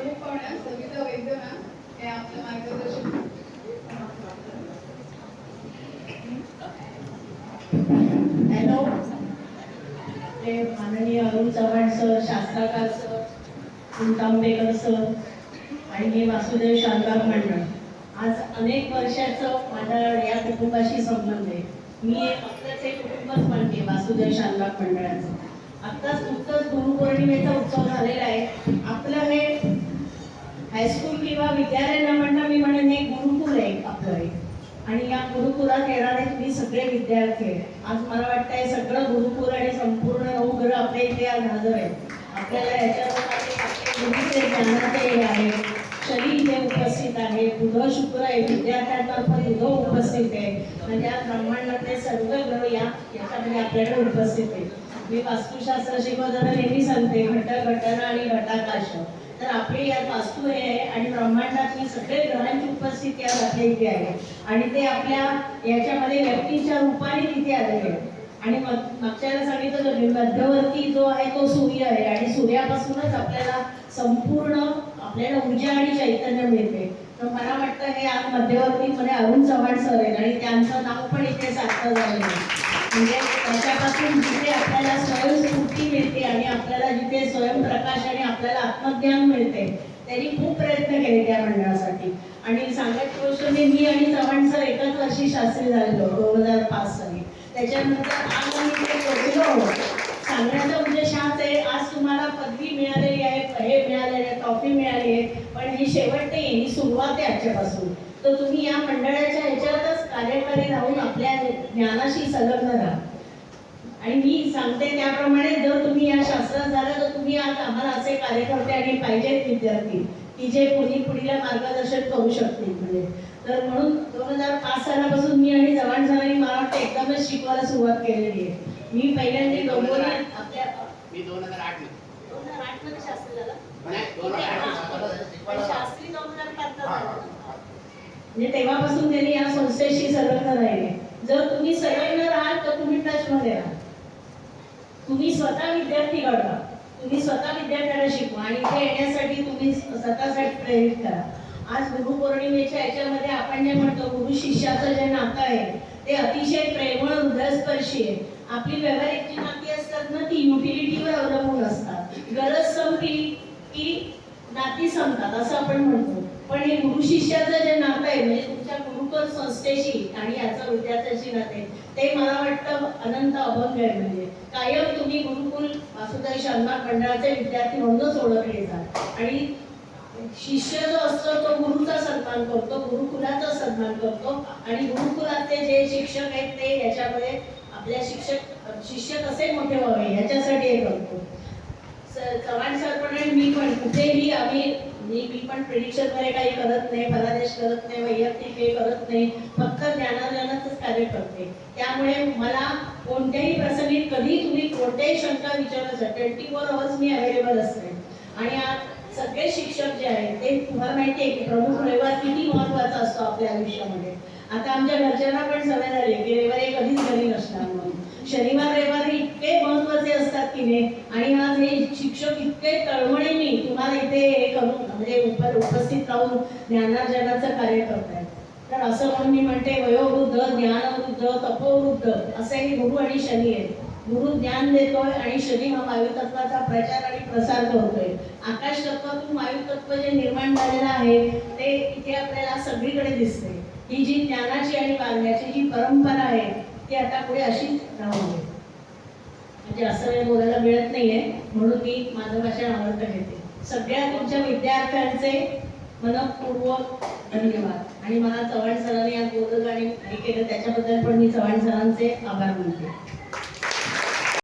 प्रमुख पाहुण्या सविता वैद्य मॅम हे आपलं मार्गदर्शन. हॅलो, ते माननीय Arun Chavan sir, Shastrakar sir, Kuntambekar sir आणि हे वासुदेव शानदार मंडळ. आज अनेक वर्षाचं माझा या कुटुंबाशी संबंध आहे. मी आपलंच एक कुटुंबच म्हणते वासुदेव शानदार मंडळाचं. आत्ताच नुकतंच गुरुपौर्णिमेचा उत्सव झालेला आहे. आपलं हे हायस्कूल किंवा विद्यालय न म्हणता मी म्हणेन हे गुरुकुल आहे आपलं हे. आणि या गुरुकुलात येणारे तुम्ही सगळे विद्यार्थी आहे. आज मला वाटतंय सगळं गुरुकुल आणि संपूर्ण नवग्रह आपल्या इथे आज हजर आहे. आपल्याला याच्यावर गुरुचे ज्ञानाचे हे आहे, शनी इथे उपस्थित आहे, बुध शुक्र आहे, विद्यार्थ्यांमार्फत बुध उपस्थित आहे. म्हणजे आज ब्रह्मांडातले सर्व ग्रह याच्यामध्ये आपल्याकडे उपस्थित आहे. मी वास्तुशास्त्र शिकवताना नेहमी सांगते घट घटना आणि घटाकाश. तर आपली यात वास्तू आहे आणि ब्रह्मांडातली सगळे ग्रहांची उपस्थिती आज आपल्या इथे आहे. आणि ते आपल्या याच्यामध्ये व्यक्तीच्या रूपाने तिथे आलेले आहे. आणि मागच्याला सांगितलं मध्यवर्ती जो आहे तो सूर्य आहे आणि सूर्यापासूनच आपल्याला संपूर्ण आपल्याला ऊर्जा आणि चैतन्य मिळते. तर मला वाटतं हे आज मध्यवर्ती मध्ये अरुण चव्हाण सर आहेत आणि त्यांचं नाव पण इथे सार्थक झालेलं आहे. म्हणजे त्याच्यापासून जिथे आपल्याला स्वयंस्फूर्ती मिळते आणि आपल्याला जिथे स्वयंप्रकाश आणि आपल्याला आत्मज्ञान मिळते, त्यांनी खूप प्रयत्न केले त्या मंडळासाठी. आणि सांगायची गोष्ट मी आणि चव्हाण सर एकाच वर्षी शास्त्री झालेलो 2005 साली. त्याच्यानंतर आज आम्ही ते पोचलो. सांगण्याचा उद्देश हाच आहे, आज तुम्हाला पदवी मिळालेली आहे, हे मिळालेले आहे, ट्रॉफी मिळाली आहे, पण ही शेवट नाही, ही सुरुवात आहे आजच्यापासून. तर तुम्ही या मंडळाच्या ह्याच्यातच कार्यकारी राहून आपल्या ज्ञानाशी संलग्न राहा. आणि मी सांगते त्याप्रमाणे जर तुम्ही या शास्त्रात झाला तर तुम्ही आज आम्हाला असे कार्यकर्ते आणि पाहिजेत विद्यार्थी की जे पुढीला मार्गदर्शन करू शकतील. म्हणजे तर म्हणून 2005 सालापासून मी आणि चव्हाण सरांनी मला वाटतं एकदमच शिकवायला सुरुवात केलेली आहे. मी पहिल्यांदा डोंबोली आपल्या 2008 मध्ये शास्त्री झाला, शास्त्री 2005 झाला. म्हणजे तेव्हापासून त्यांनी या संस्थेशी संलग्न राहिले. जर तुम्ही संलग्न राहाल तर तुम्ही टचमध्ये राहा. तुम्ही स्वतः विद्यार्थी घडवा, तुम्ही स्वतः विद्यार्थ्यांना शिकवा आणि इथे येण्यासाठी तुम्ही स्वतःसाठी प्रेरित करा. आज गुरुपौर्णिमेच्या याच्यामध्ये आपण जे म्हणतो गुरु शिष्याचं जे नातं आहे ते अतिशय प्रेमळ हृदयस्पर्शी आहे. आपली व्यावहारिक जी नाती असतात ना ती युटिलिटीवर अवलंबून असतात. गरज संपली की नाती संपतात असं आपण म्हणतो. पण हे गुरु शिष्याचं जे नातं आहे म्हणजे तुमच्या गुरुकुल संस्थेशी आणि याचं विद्यार्थ्यांशी नाते ते मला वाटतं अनंत अभंग आहे. म्हणजे कायम तुम्ही गुरुकुल वासुदेव शानदार मंडळाचे विद्यार्थी म्हणूनच ओळखले जातात. आणि शिष्य जो असतो तो गुरुचा सन्मान करतो, गुरुकुलाचा सन्मान करतो आणि गुरुकुलातले जे शिक्षक आहेत ते याच्यामध्ये आपल्या शिष्य कसे मोठे व्हावे याच्यासाठी हे करतो. चव्हाण सर पण आणि मी पण कुठेही मी पण प्रिडिक्शन मध्ये काही करत नाही, फलादेश करत नाही, वैयक्तिक काही करत नाही, फक्त ज्ञानार्जनाचंच कार्य करते. त्यामुळे मला कोणत्याही प्रसंगी कधी तुम्ही कोणत्याही शंका विचारू शकता, 24 आवर्स मी अवेलेबल असते. आणि आज सगळे शिक्षक जे आहेत ते तुम्हाला माहिती आहे की प्रमुख रविवार किती महत्वाचा असतो आपल्या आयुष्यामध्ये. आता आमच्या घरच्यांना पण सवय झाली की रविवारी कधीच घरी नसणार म्हणून. शनिवार रविवार इतके महत्वाचे असतात की नाही. आणि आज हे शिक्षक इतके तळमळीने तुम्हाला इथे हे करून म्हणजे उपस्थित राहून ज्ञानार्जनाचं कार्य करतायत. तर असं म्हणून मी म्हणते वयोवृद्ध, ज्ञानवृद्ध, तपोवृद्ध असे हे गुरु आणि शनी आहेत. गुरु ज्ञान देतोय आणि शनी हा वायुतत्वाचा प्रचार आणि प्रसार करतोय. आकाश तत्वातून वायुतत्व जे निर्माण झालेलं आहे ते इथे आपल्याला सगळीकडे दिसते. ही जी ज्ञानाची आणि वागण्याची जी परंपरा आहे ती आता पुढे अशीच राहू नये. म्हणजे असं काही बोलायला मिळत नाहीये म्हणून मी माझं भाषण आवडतं घेते. सगळ्या तुमच्या विद्यार्थ्यांचे मनपूर्वक धन्यवाद. आणि मला चव्हाण सरांनी आज बोलत आणि केलं त्याच्याबद्दल पण मी चव्हाण सरांचे आभार मानते.